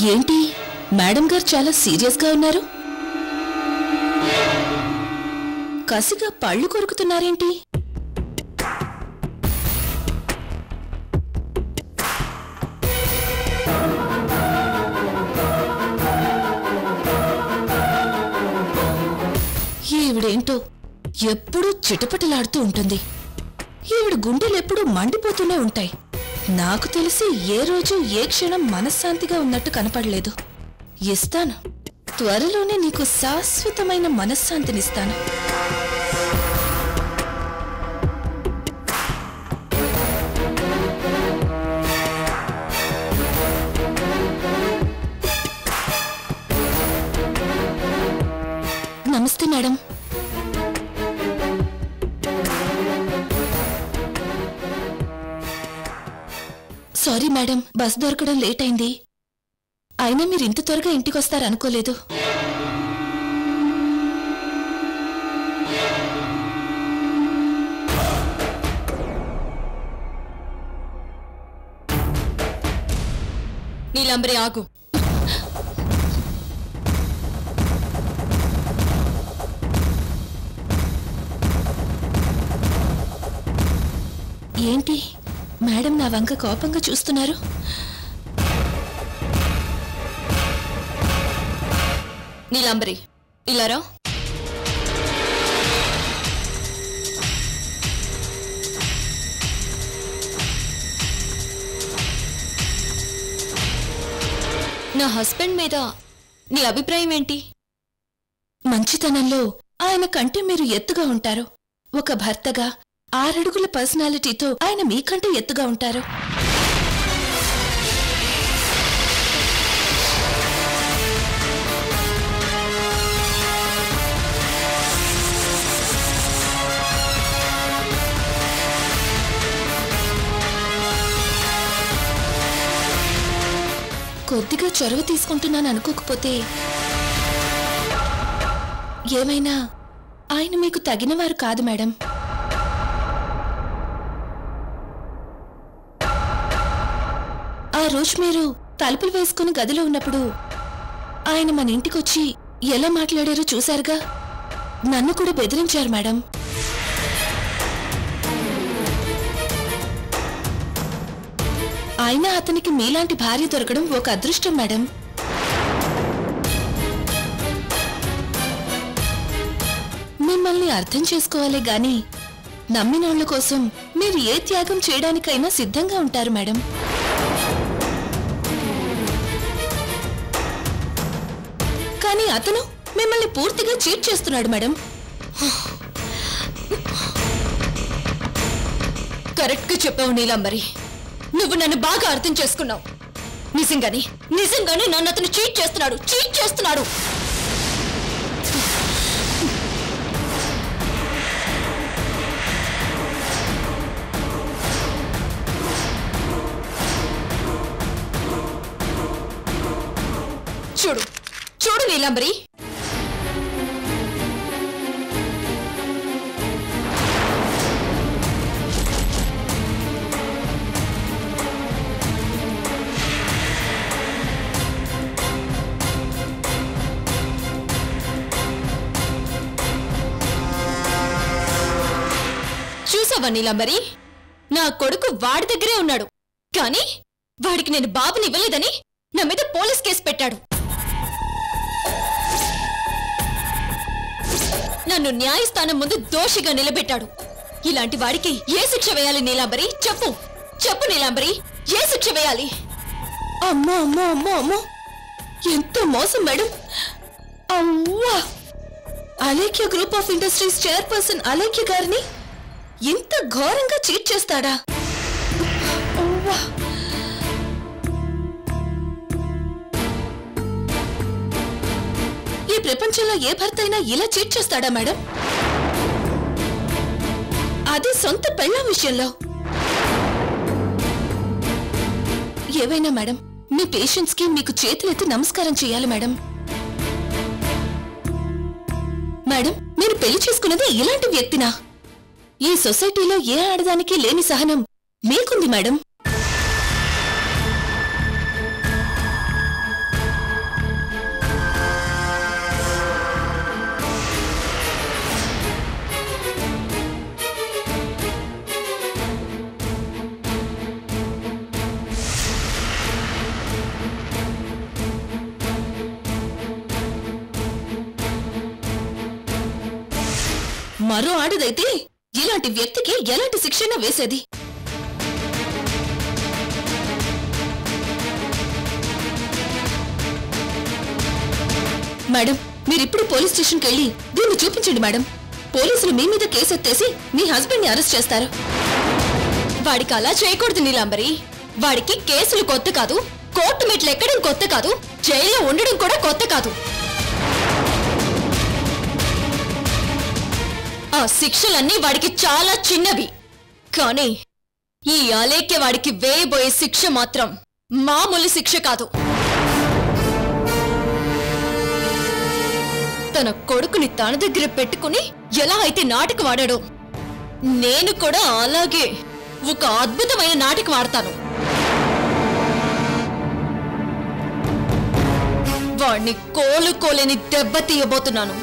ఏంటి మేడం గారు చాలా సీరియస్ గా ఉన్నారు? కసిగా పళ్ళు కొరుకుతున్నారేంటి? ఈవిడేంటో ఎప్పుడూ చిటపటలాడుతూ ఉంటుంది. ఈవిడ గుండెలెప్పుడూ మండిపోతూనే ఉంటాయి. నాకు తెలిసి ఏ రోజు ఏ క్షణం మనశ్శాంతిగా ఉన్నట్టు కనపడలేదు. ఇస్తాను, త్వరలోనే నీకు శాశ్వతమైన మనశ్శాంతినిస్తాను. నమస్తే మేడం. సారీ మేడం, బస్ దొరకడం లేట్ అయింది. అయినా మీరు ఇంత త్వరగా ఇంటికొస్తారనుకోలేదు. నీలంబరి ఆగు. ఏంటి మేడం నా వంక కోపంగా చూస్తున్నారు? నీలంబరి ఇలారా. నా హస్బెండ్ మీద నీ అభిప్రాయం ఏంటి? మంచితనంలో ఆయన కంటే మీరు ఎత్తుగా ఉంటారు. ఒక భర్తగా 6 అడుగుల పర్సనాలిటీతో ఆయన మీకంటే ఎత్తుగా ఉంటారు. కొద్దిగా చొరవ తీసుకుంటున్నాను అనుకోకపోతే ఏమైనా ఆయన మీకు తగినవారు కాదు మేడం. ఆ రోజు మీరు తలుపులు వేసుకుని గదిలో ఉన్నప్పుడు ఆయన మన ఇంటికొచ్చి ఎలా మాట్లాడారో చూశారుగా. నన్ను కూడా బెదిరించారు మేడం. అయినా అతనికి మీలాంటి భార్య దొరకడం ఒక అదృష్టం మేడం. మిమ్మల్ని అర్థం చేసుకోవాలే గాని నమ్మినోళ్ల కోసం మీరు ఏ త్యాగం చేయడానికైనా సిద్ధంగా ఉంటారు మేడం. కానీ అతను మిమ్మల్ని పూర్తిగా చీట్ చేస్తున్నాడు మేడం. కరెక్ట్ గా చెప్పావు నీలంబరి. నువ్వు నన్ను బాగా అర్థం చేసుకున్నావు. నిజంగానే నన్ను అతను చీట్ చేస్తున్నాడు. చూడు నీలంబరి, చూసావా నీలంబరి, నా కొడుకు వాడి దగ్గరే ఉన్నాడు. కానీ వాడికి నేను బాబుని ఇవ్వలేదని నా మీద పోలీస్ కేసు పెట్టాడు. నన్ను న్యాయస్థానం ముందు దోషిగా నిలబెట్టాడు. ఇలాంటి వాడికి ఏ శిక్ష వేయాలి నీలాంబరి? చెప్పు నీలాంబరి, ఏ శిక్ష వేయాలి? అమ్మో అమ్మో అమ్మో అమ్మో, ఎంత మోసం మేడం. అవ్వా, Alekhya group of industries chairperson Alekhya గారిని ఇంత ఘోరంగా చీట్ చేస్తాడా? ఈ ప్రపంచంలో ఏ భర్త అయినా ఇలా చీట్ చేస్తాడా మేడం? అది సొంత పెళ్ళాం విషయంలో. ఏవైనా మేడం, మీ పేషెంట్స్ కి మీకు చేతులెత్తి నమస్కారం చేయాలి మేడం. మేడం, మీరు పెళ్లి చేసుకున్నది ఇలాంటి వ్యక్తినా? ఈ సొసైటీలో ఏ ఆడదానికి లేని సహనం మీకుంది మేడం. మరో ఆడదైతే ఇలాంటి వ్యక్తికి ఎలాంటి శిక్షణ వేసేది? మేడం, మీరిప్పుడు పోలీస్ స్టేషన్కి వెళ్ళి దీన్ని చూపించండి మేడం. పోలీసులు మీ మీద కేసెత్తేసి మీ హస్బెండ్ ని అరెస్ట్ చేస్తారు. వాడికి అలా చేయకూడదు నీలాంబరి. వాడికి కేసులు కొత్త కాదు, కోర్టు మెట్లు ఎక్కడం కొత్త కాదు, జైల్లో ఉండడం కూడా కొత్త కాదు. ఆ శిక్షలన్నీ వాడికి చాలా చిన్నవి. కానీ ఈ అలేఖ్య వాడికి వేయబోయే శిక్ష మాత్రం మామూలు శిక్ష కాదు. తన కొడుకుని తన దగ్గర పెట్టుకుని ఎలా అయితే నాటకం ఆడాడో, నేను కూడా అలాగే ఒక అద్భుతమైన నాటకం ఆడతాను. వాణ్ణి కోలుకోలేని దెబ్బ తీయబోతున్నాను.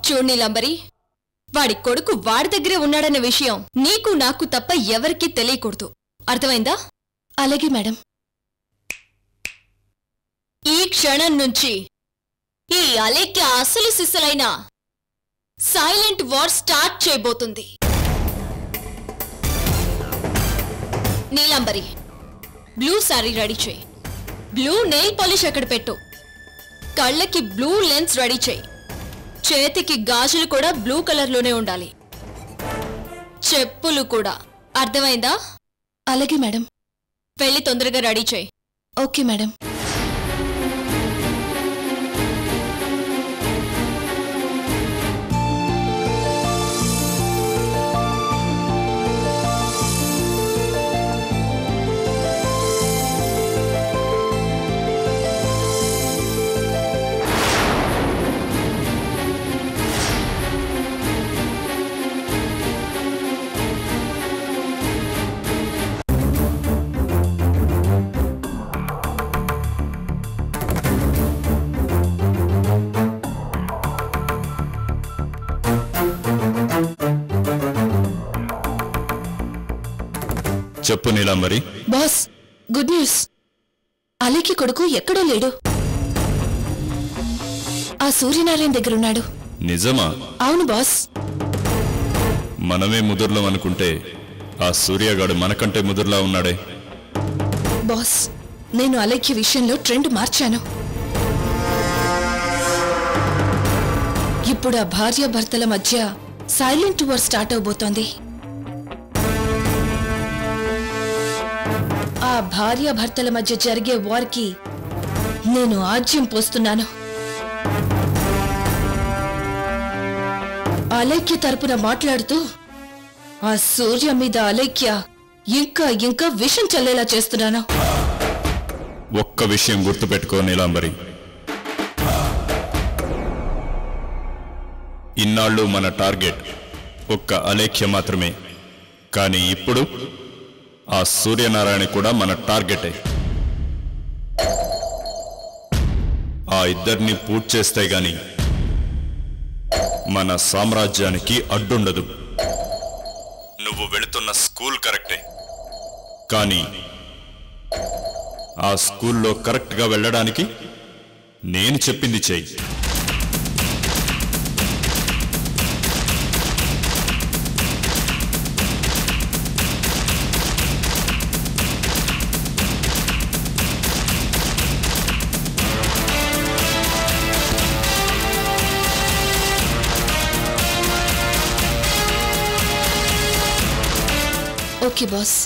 చూడు నీలాంబరి, వాడి కొడుకు వాడి దగ్గరే ఉన్నాడన్న విషయం నీకు నాకు తప్ప ఎవరికీ తెలియకూడదు. అర్థమైందా? అలాగే మేడం. ఈ క్షణం నుంచి ఈ అలేఖ్య అసలు సిసలైన సైలెంట్ వార్ స్టార్ట్ చేయబోతుంది. నీలాంబరి, బ్లూ సారీ రెడీ చేయి. బ్లూ నెయిల్ పాలిష్ అక్కడ పెట్టు. కళ్ళకి బ్లూ లెన్స్ రెడీ చేయి. చేతికి గాజులు కూడా బ్లూ కలర్లోనే ఉండాలి. చెప్పులు కూడా. అర్థమైందా? అలాగే మేడం. వెళ్ళి తొందరగా రెడీ చేయి. Okay madam. చెప్పు నీలాంబరి. Boss, good news. అలీకి కొడుకు ఎక్కడో లేడు. ఆ సూర్యనారాయణ దగ్గరున్నాడు. నిజమా? అవును బాస్. మనమే ముదుర్లం అనుకుంటే ఆ సూర్యగాడు మనకంటే ముదుర్లా ఉన్నాడే. బాస్, నేను అలేఖ్య విషయంలో ట్రెండ్ మార్చాను. ఇప్పుడు ఆ భార్యాభర్తల మధ్య సైలెంట్ వార్ స్టార్ట్ అవబోతోంది. ఆ భార్యాభర్తల మధ్య జరిగే వార్కి నేను ఆజ్యం పోస్తున్నాను. అలేఖ్య తరపున మాట్లాడుతూ ఆ సూర్య మీద అలేఖ్య ఇంకా ఇంకా విషం చల్లేలా చేస్తున్నాను. ఒక్క విషయం గుర్తుపెట్టుకో నీలాంబరి, ఇన్నాళ్ళు మన టార్గెట్ ఒక్క అలేఖ్య మాత్రమే. కానీ ఇప్పుడు ఆ సూర్యనారాయణ కూడా మన టార్గెటే. ఆ ఇద్దరిని పూర్తి చేస్తే గాని మన సామ్రాజ్యానికి అడ్డుండదు. నువ్వు వెళుతున్న స్కూల్ కరెక్టే, కానీ ఆ స్కూల్లో కరెక్ట్గా వెళ్ళడానికి నేను చెప్పింది చెయ్యి. Okay boss.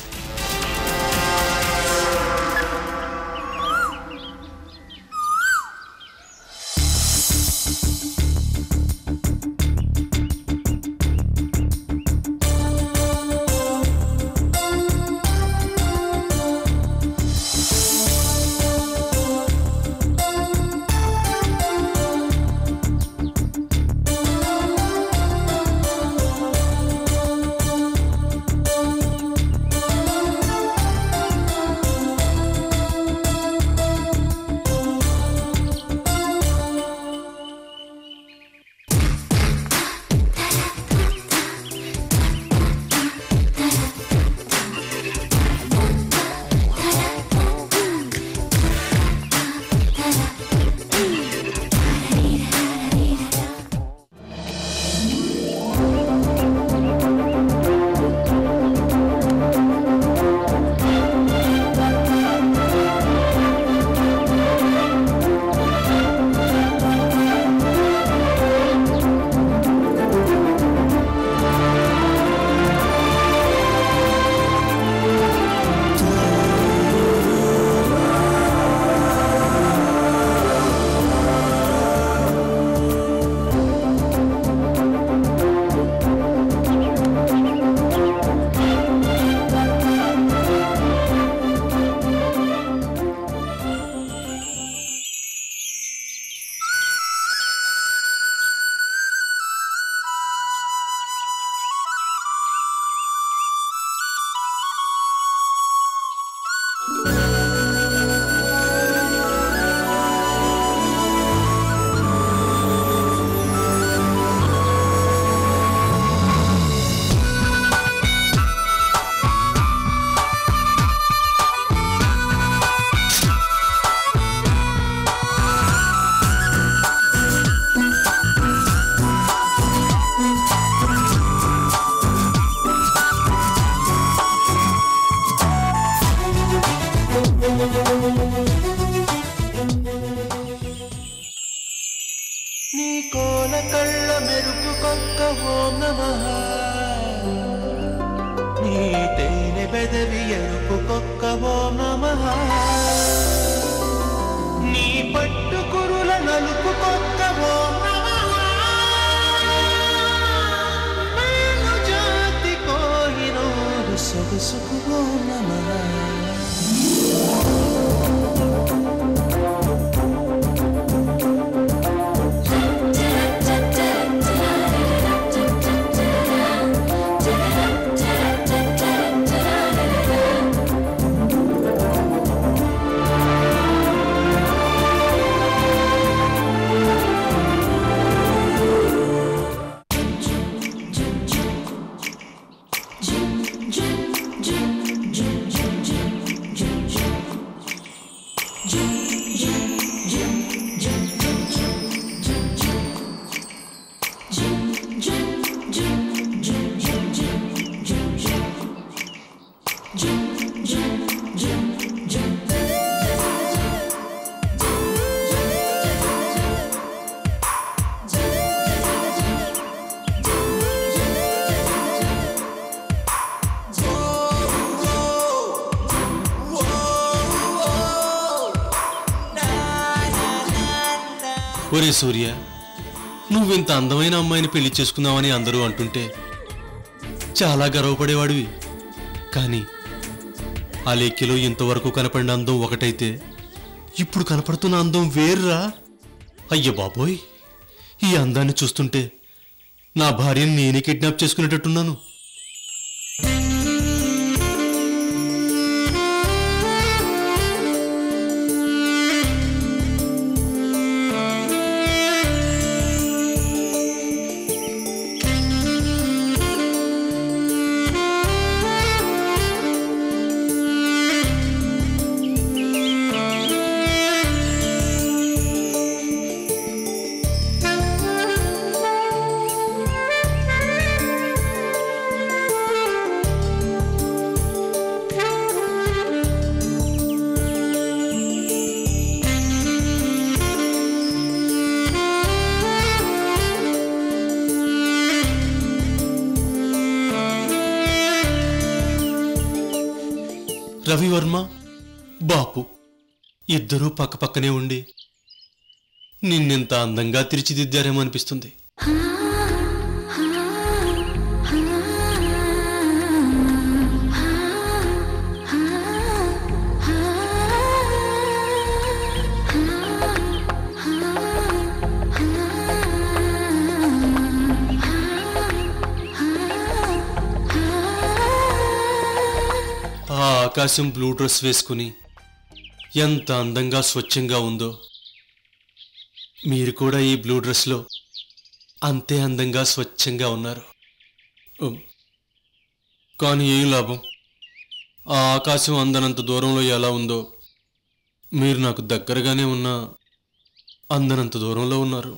నీ కోల కళ్ళ మెరుపు కొక్క ఓం నమః నీ తేనె పెదవి ఎరుపు కొక్క ఓం నమః నీ పట్టు కురుల నలుపు కొక్క ఓం నమః మేలు జాతి కోహినూరు సొగసుకు ఓం నమః ఒరే సూర్య, నువ్వింత అందమైన అమ్మాయిని పెళ్లి చేసుకున్నావని అందరూ అంటుంటే చాలా గర్వపడేవాడివి. కానీ ఆ లెక్కలో ఇంతవరకు కనపడిన అందం ఒకటైతే ఇప్పుడు కనపడుతున్న అందం వేర్రా. అయ్య బాబోయ్, ఈ అందాన్ని చూస్తుంటే నా భార్యని నేనే కిడ్నాప్ చేసుకునేటట్టున్నాను. రవివర్మ, బాపు ఇద్దరూ పక్కపక్కనే ఉండి నిన్నెంత అందంగా తీర్చిదిద్దారేమో అనిపిస్తుంది. ఆ ఆకాశం బ్లూ డ్రెస్ వేసుకుని ఎంత అందంగా స్వచ్ఛంగా ఉందో, మీరు కూడా ఈ బ్లూ డ్రెస్లో అంతే అందంగా స్వచ్ఛంగా ఉన్నారు. కానీ ఏం లాభం, ఆ ఆకాశం అందనంత దూరంలో ఎలా ఉందో మీరు నాకు దగ్గరగానే ఉన్నా అందనంత దూరంలో ఉన్నారు.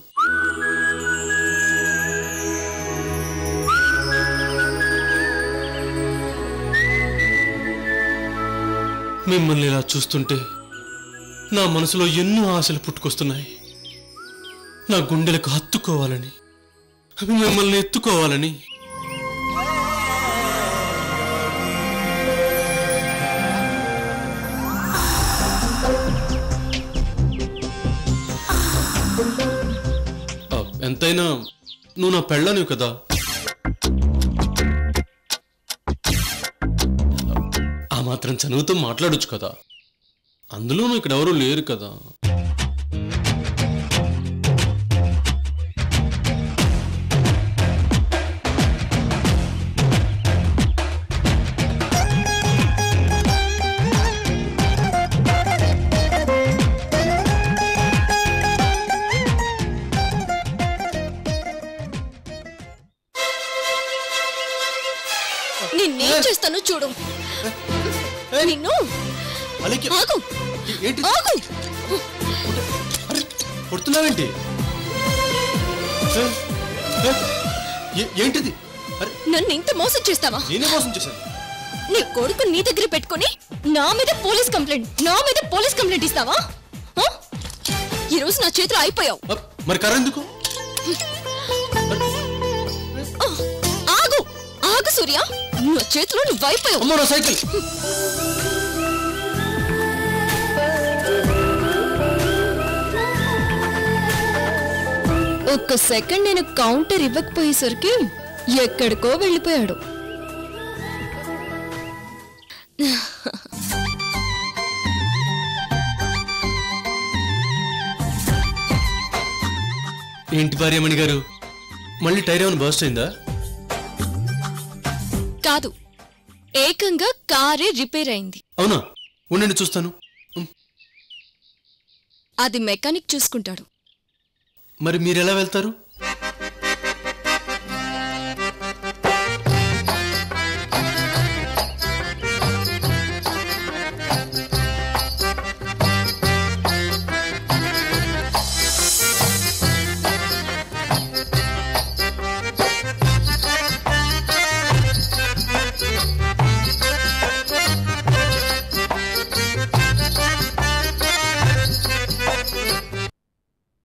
మిమ్మల్ని ఇలా చూస్తుంటే నా మనసులో ఎన్నో ఆశలు పుట్టుకొస్తున్నాయి. నా గుండెలకు హత్తుకోవాలని, మిమ్మల్ని ఎత్తుకోవాలని. ఎంతైనా నువ్వు నా పెళ్ళానివి కదా. ఆ మాత్రం చనువుతో మాట్లాడొచ్చు కదా. అందులోనూ ఇక్కడ ఎవరూ లేరు కదా. నిన్నేం చేస్తాను చూడు. నిన్ను కొడుతున్నావేంటి? ఏంటిది? నన్ను ఇంత మోసం చేస్తావా? నేనే మోసం చేశాను. నీ కొడుకు నీ దగ్గర పెట్టుకుని నా మీద పోలీస్ కంప్లైంట్ ఇస్తావా? ఈ రోజు నా చేతిలో అయిపోయావు. మరి కర్ర ఎందుకు? ఆగు ఆగు సూర్య, నా చేతిలో నువ్వు అయిపోయావు. అమ్మో నా సైకిల్. ఒక్క సెకండ్ నేను కౌంటర్ ఇవ్వకపోయేసరికి ఎక్కడికో వెళ్ళిపోయాడు. ఏంటి భార్యమణి గారు, మళ్ళీ టైర్ ఏమైనా బర్స్ట్ అయిందా? కాదు, ఏకంగా కారే రిపేర్ అయింది. అవునా, ఉండండి చూస్తాను. అది మెకానిక్ చూసుకుంటాడు. మరి మీరెలా వెళ్తారు?